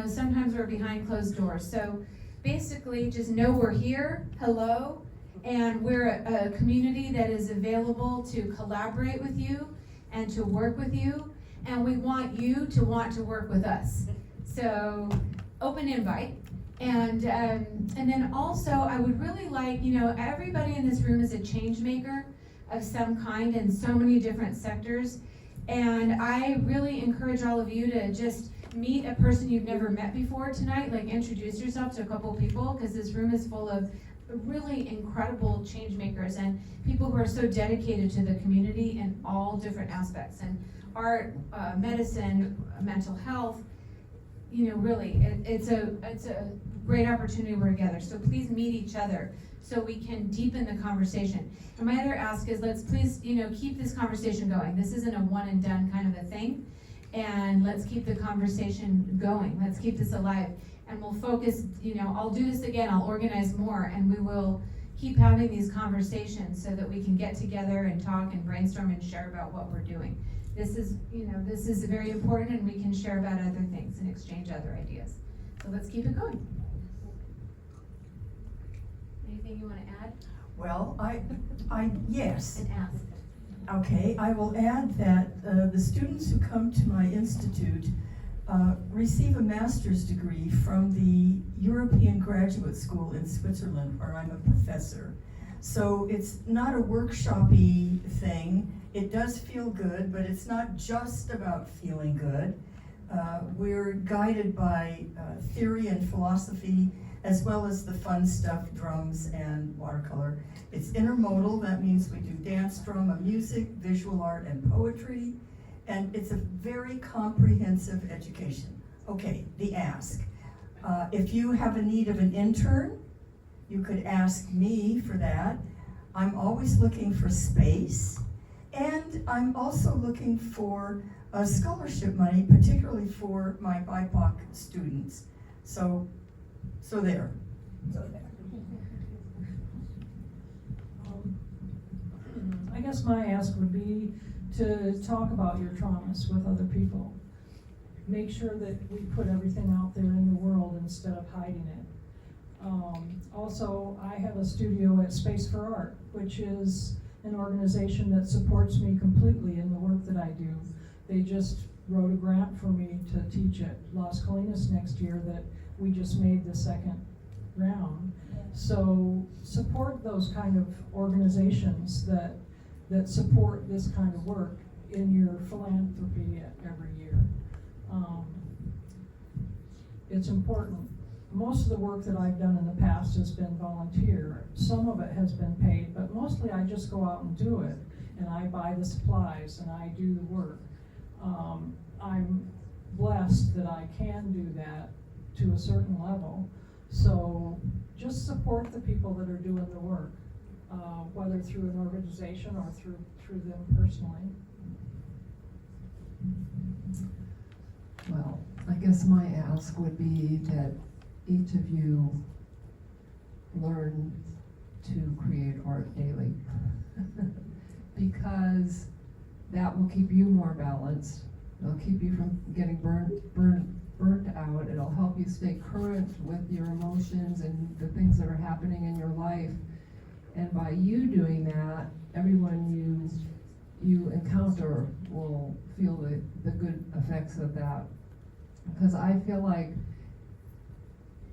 Sometimes we're behind closed doors. So basically, just know we're here, hello, and we're a community that is available to collaborate with you and to work with you, and we want you to want to work with us. So, open invite. And then also, I would really like, everybody in this room is a change maker of some kind in so many different sectors. And I really encourage all of you to just meet a person you've never met before tonight, like introduce yourself to a couple people, because this room is full of really incredible change makers and people who are so dedicated to the community in all different aspects. And art, medicine, mental health, really, it's a great opportunity we're together. So please meet each other so we can deepen the conversation. And my other ask is let's please, keep this conversation going. This isn't a one and done kind of a thing. And let's keep the conversation going. Let's keep this alive. And we'll focus, I'll do this again, I'll organize more, and we will keep having these conversations so that we can get together and talk and brainstorm and share about what we're doing. This is very important, and we can share about other things and exchange other ideas. So let's keep it going. Anything you want to add Well, yes. and ask? Okay, I will add that the students who come to my institute receive a master's degree from the European Graduate School in Switzerland, where I'm a professor. So it's not a workshop-y thing. It does feel good, but it's not just about feeling good. We're guided by theory and philosophy, as well as the fun stuff, drums and watercolor. It's intermodal, that means we do dance, drama, music, visual art, and poetry. And it's a very comprehensive education. Okay, the ask. If you have a need of an intern, you could ask me for that. I'm always looking for space. And I'm also looking for scholarship money, particularly for my BIPOC students. So there. I guess my ask would be to talk about your traumas with other people. Make sure that we put everything out there in the world instead of hiding it. Also, I have a studio at Space for Art, which is an organization that supports me completely in the work that I do. They just wrote a grant for me to teach at Las Colinas next year that we just made the second round. So support those kind of organizations that support this kind of work in your philanthropy every year. It's important. Most of the work that I've done in the past has been volunteer. Some of it has been paid, but mostly I just go out and do it, and I buy the supplies and I do the work. I'm blessed that I can do that to a certain level. So just support the people that are doing the work, whether through an organization or through them personally. Well, I guess my ask would be that each of you learn to create art daily. Because that will keep you more balanced. It'll keep you from getting burnt out. It'll help you stay current with your emotions and the things that are happening in your life. And by you doing that, everyone you encounter will feel the good effects of that. Because I feel like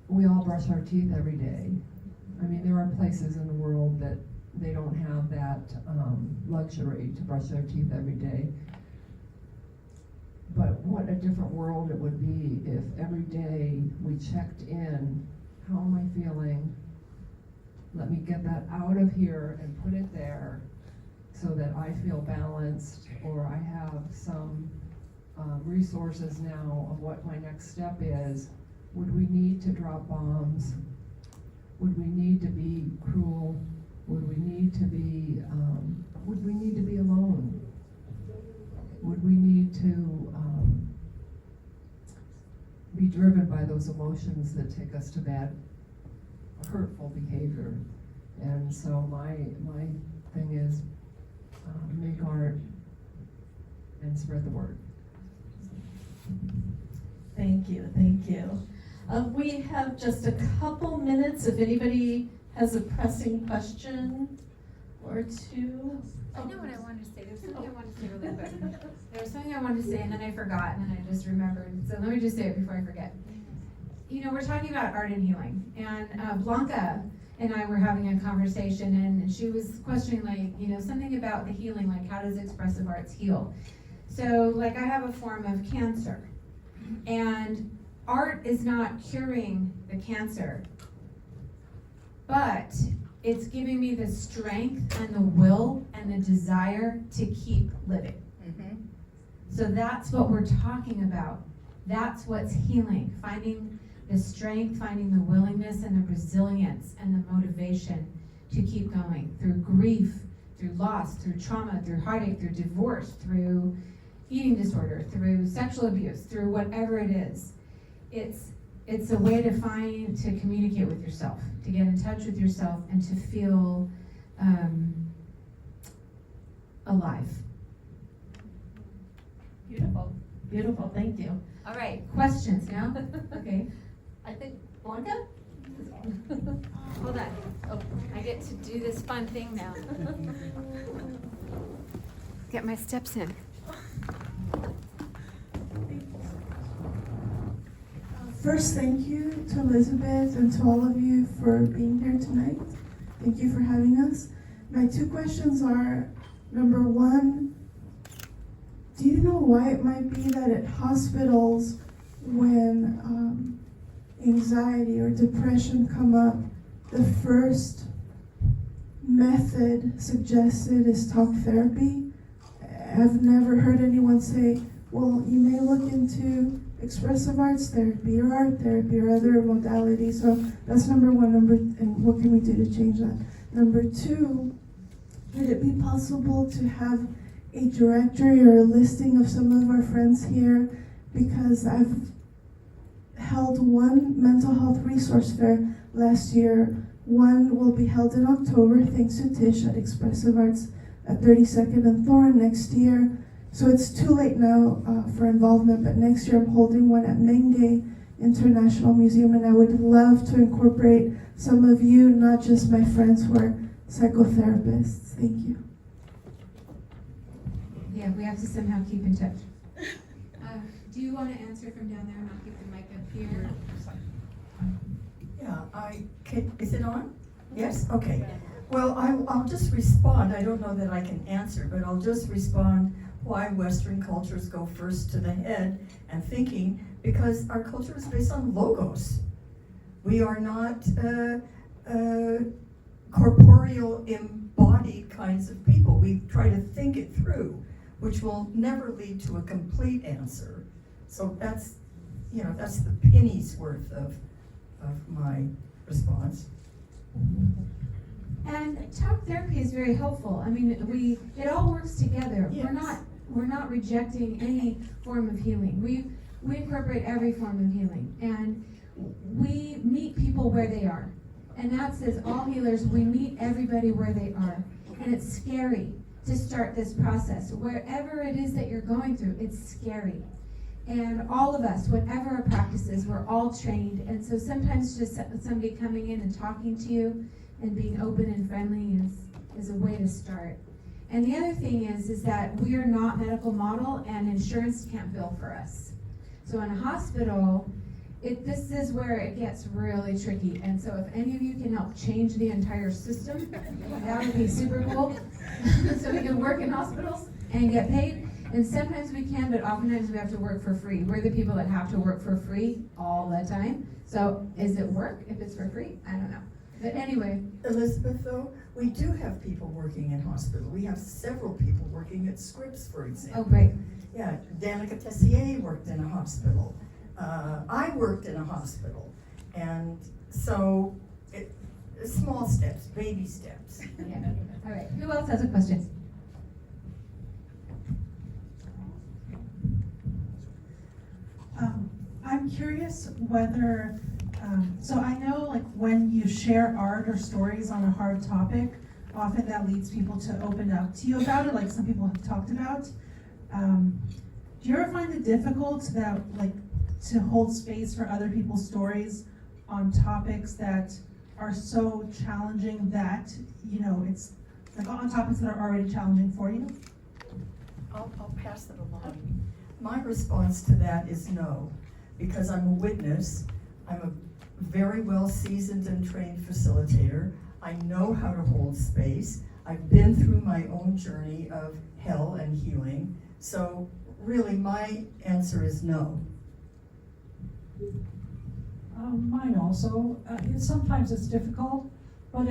we all brush our teeth every day. I mean, there are places in the world that they don't have that luxury to brush their teeth every day. But what a different world it would be if every day we checked in. How am I feeling? Let me get that out of here and put it there so that I feel balanced, or I have some resources now of what my next step is. Would we need to drop bombs? Would we need to be cruel? Would we need to be alone? Would we need to be driven by those emotions that take us to bad, hurtful behavior? And so my thing is make art and spread the word. Thank you. We have just a couple minutes if anybody has a pressing question or two. I know what I wanted to say. There's something I wanted to say really quick. There was something I wanted to say and then I forgot and then I just remembered. So let me just say it before I forget. We're talking about art and healing, and Blanca and I were having a conversation, and she was questioning, something about the healing, like how does expressive arts heal? So, I have a form of cancer, and art is not curing the cancer, but it's giving me the strength and the will and the desire to keep living. Mm-hmm. So that's what we're talking about. That's what's healing, finding the strength, finding the willingness and the resilience and the motivation to keep going through grief, through loss, through trauma, through heartache, through divorce, through eating disorder, through sexual abuse, through whatever it is. It's a way to communicate with yourself, to get in touch with yourself, and to feel alive. Beautiful, beautiful, thank you. All right, questions now? Okay, I think, Blanca? hold on. Oh, I get to do this fun thing now. Get my steps in. First, thank you to Elizabeth and to all of you for being here tonight. Thank you for having us. My two questions are, number one, do you know why it might be that at hospitals, when anxiety or depression come up, the first method suggested is talk therapy? I've never heard anyone say, well, you may look into expressive arts therapy or art therapy or other modalities. So that's number one. And what can we do to change that? Number two, would it be possible to have a directory or a listing of some of our friends here? Because I've held one mental health resource fair last year. One will be held in October, thanks to Tish at Expressive Arts at 32nd and Thorn next year. So it's too late now for involvement, but next year I'm holding one at Menge International Museum, and I would love to incorporate some of you, not just my friends who are psychotherapists. Thank you. Yeah, we have to somehow keep in touch. Do you want to answer from down there, and I'll keep the mic up here? Yeah, is it on? Yes, okay. Well, I'll just respond. I don't know that I can answer, but I'll just respond why Western cultures go first to the head and thinking, because our culture is based on logos. We are not corporeal, embodied kinds of people. We try to think it through, which will never lead to a complete answer. So that's the penny's worth of my response. And talk therapy is very helpful. I mean, it all works together. Yes. We're not rejecting any form of healing. We incorporate every form of healing, and we meet people where they are. And that says all healers, we meet everybody where they are. And it's scary to start this process. Wherever it is that you're going through, it's scary. And all of us, whatever our practice is, we're all trained. And so sometimes just somebody coming in and talking to you and being open and friendly is a way to start. And the other thing is that we are not medical model, and insurance can't bill for us. So in a hospital, this is where it gets really tricky. And so if any of you can help change the entire system, that would be super cool. So we can work in hospitals and get paid. And sometimes we can, but oftentimes we have to work for free. We're the people that have to work for free all the time. So is it work if it's for free? I don't know. But anyway. Elizabeth, though, we do have people working in hospital. We have several people working at Scripps, for example. Oh, great. Yeah, Danica Tessier worked in a hospital. I worked in a hospital. And so, small steps, baby steps. Yeah. All right. Who else has a question? I'm curious whether, so I know like when you share art or stories on a hard topic, often that leads people to open up to you about it, like some people have talked about. Do you ever find it difficult that like to hold space for other people's stories on topics that are so challenging that, you know, it's like on topics that are already challenging for you? I'll pass it along. My response to that is no, because I'm a witness. I'm a very well seasoned and trained facilitator. I know how to hold space. I've been through my own journey of hell and healing. So really my answer is no. Mine also. Sometimes it's difficult, but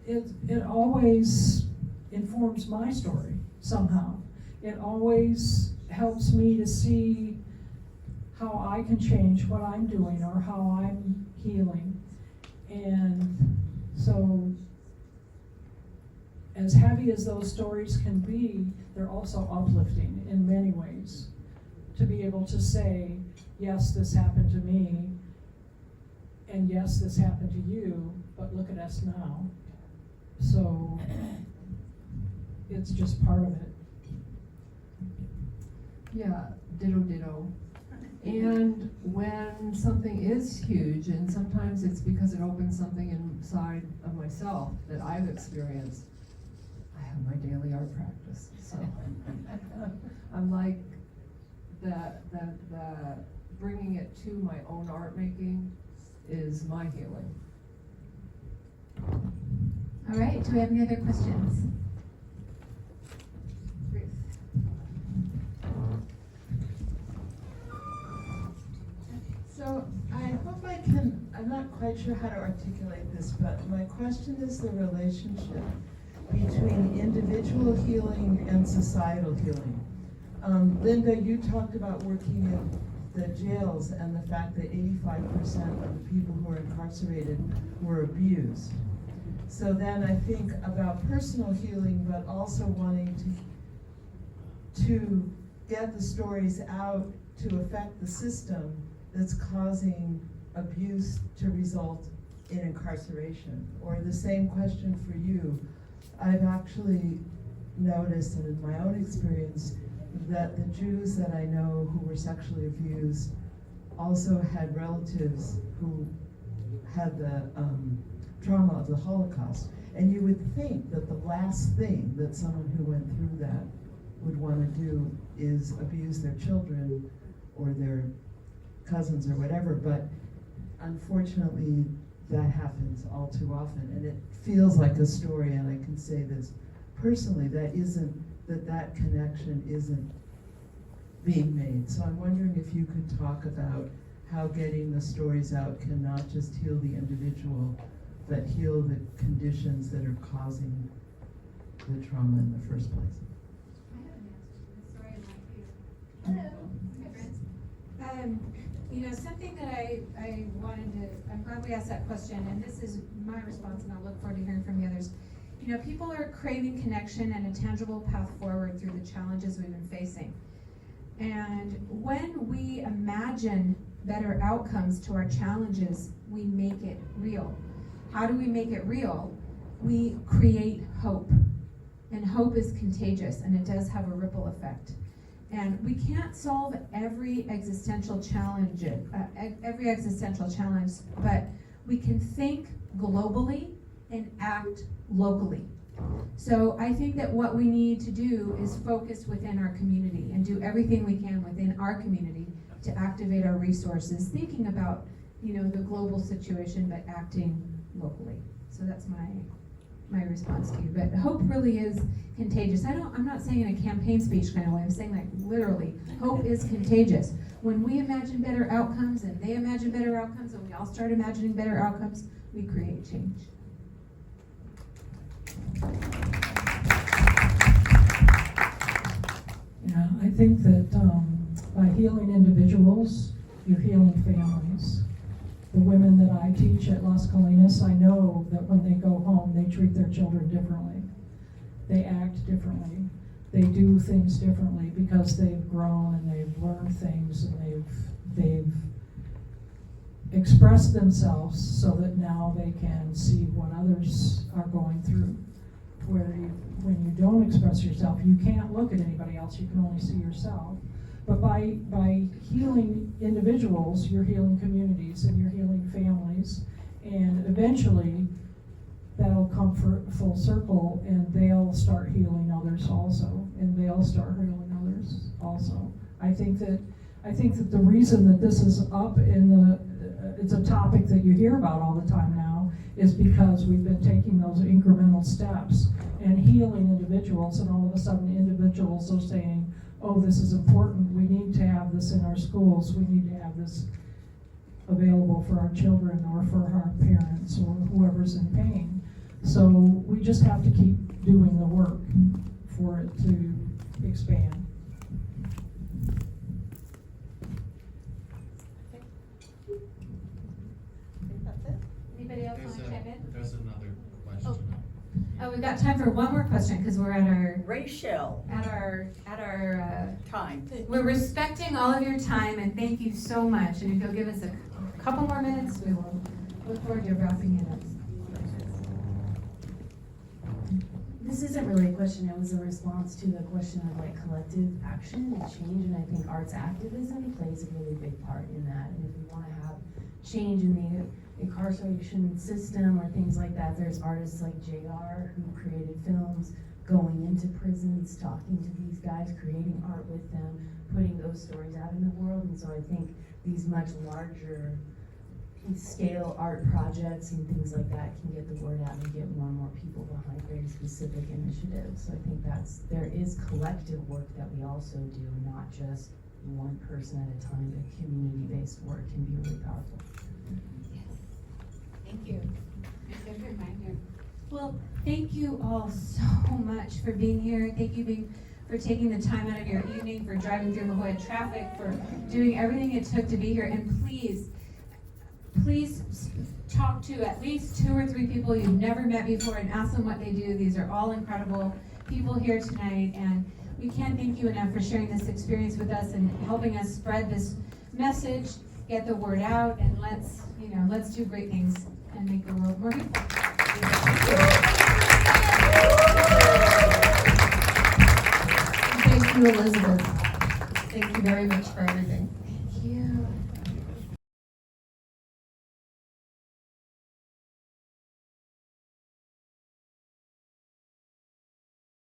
it always informs my story somehow. It always helps me to see how I can change what I'm doing or how I'm healing. And so, as heavy as those stories can be, they're also uplifting in many ways. To be able to say, yes, this happened to me, and yes, this happened to you, but look at us now. So it's just part of it. Yeah, ditto ditto. And when something is huge, and sometimes it's because it opens something inside of myself that I've experienced, I have my daily art practice. So I'm like, the bringing it to my own art making is my healing. All right, do we have any other questions? Ruth. So I hope I can, I'm not quite sure how to articulate this, but my question is the relationship between individual healing and societal healing. Linda, you talked about working in the jails and the fact that 85% of the people who are incarcerated were abused. So then I think about personal healing, but also wanting to get the stories out to affect the system that's causing abuse to result in incarceration. Or the same question for you. I've actually noticed, and in my own experience, that the Jews that I know who were sexually abused also had relatives who had the trauma of the Holocaust. And you would think that the last thing that someone who went through that would want to do is abuse their children or their cousins or whatever, but unfortunately that happens all too often, and it feels like a story, and I can say this personally, that connection isn't being made. So I'm wondering if you could talk about how getting the stories out can not just heal the individual, but heal the conditions that are causing the trauma in the first place. I have an answer to this story in my view. Hello. Hi, friends. You know, something that I wanted to, I'm glad we asked that question, and this is my response, and I'll look forward to hearing from the others. You know, people are craving connection and a tangible path forward through the challenges we've been facing. And when we imagine better outcomes to our challenges, we make it real. How do we make it real? We create hope. And hope is contagious, and it does have a ripple effect. And we can't solve every existential challenge, but we can think globally and act locally. So I think that what we need to do is focus within our community and do everything we can within our community to activate our resources, thinking about, you know, the global situation, but acting locally. So that's my response to you. But hope really is contagious. I'm not saying in a campaign speech kind of way. I'm saying like literally, hope is contagious. When we imagine better outcomes and they imagine better outcomes and we all start imagining better outcomes, we create change. Yeah, I think that by healing individuals, you're healing families. The women that I teach at Las Colinas, I know that when they go home, they treat their children differently. They act differently. They do things differently because they've grown and they've learned things and they've expressed themselves so that now they can see what others are going through. When you don't express yourself, you can't look at anybody else, you can only see yourself. But by healing individuals, you're healing communities and you're healing families, and eventually that'll come full circle and they'll start healing others also, and they'll start healing others also. I think that the reason that this is up it's a topic that you hear about all the time now, is because we've been taking those incremental steps and healing individuals, and all of a sudden individuals are saying, oh, this is important, we need to have this in our schools, we need to have this available for our children or for our parents or whoever's in pain. So we just have to keep doing the work for it to expand. Anybody else want to chime in? There's another question. Oh, we've got time time for one more question, because we're at our, Rachel, time. we're respecting all of your time, and thank you so much. And if you'll give us a couple more minutes, we will look forward to wrapping it up. This isn't really a question, it was a response to the question of like collective action and change, and I think arts activism plays a really big part in that. And if we want to have change in the incarceration system or things like that, there's artists like JR who created films, going into prisons, talking to these guys, creating art with them, putting those stories out in the world. And so I think these much larger scale art projects and things like that can get the word out and get more and more people behind very specific initiatives. So I think there is collective work that we also do, not just one person at a time, but community-based work can be really powerful. Thank you. Good reminder. Well, thank you all so much for being here. Thank you for taking the time out of your evening, for driving through La Jolla traffic, for doing everything it took to be here. And please talk to at least 2 or 3 people you've never met before and ask them what they do. These are all incredible people here tonight, and we can't thank you enough for sharing this experience with us and helping us spread this message, get the word out, and let's do great things and make the world more beautiful. Thank you, Elizabeth. Thank you very much for everything. Thank you.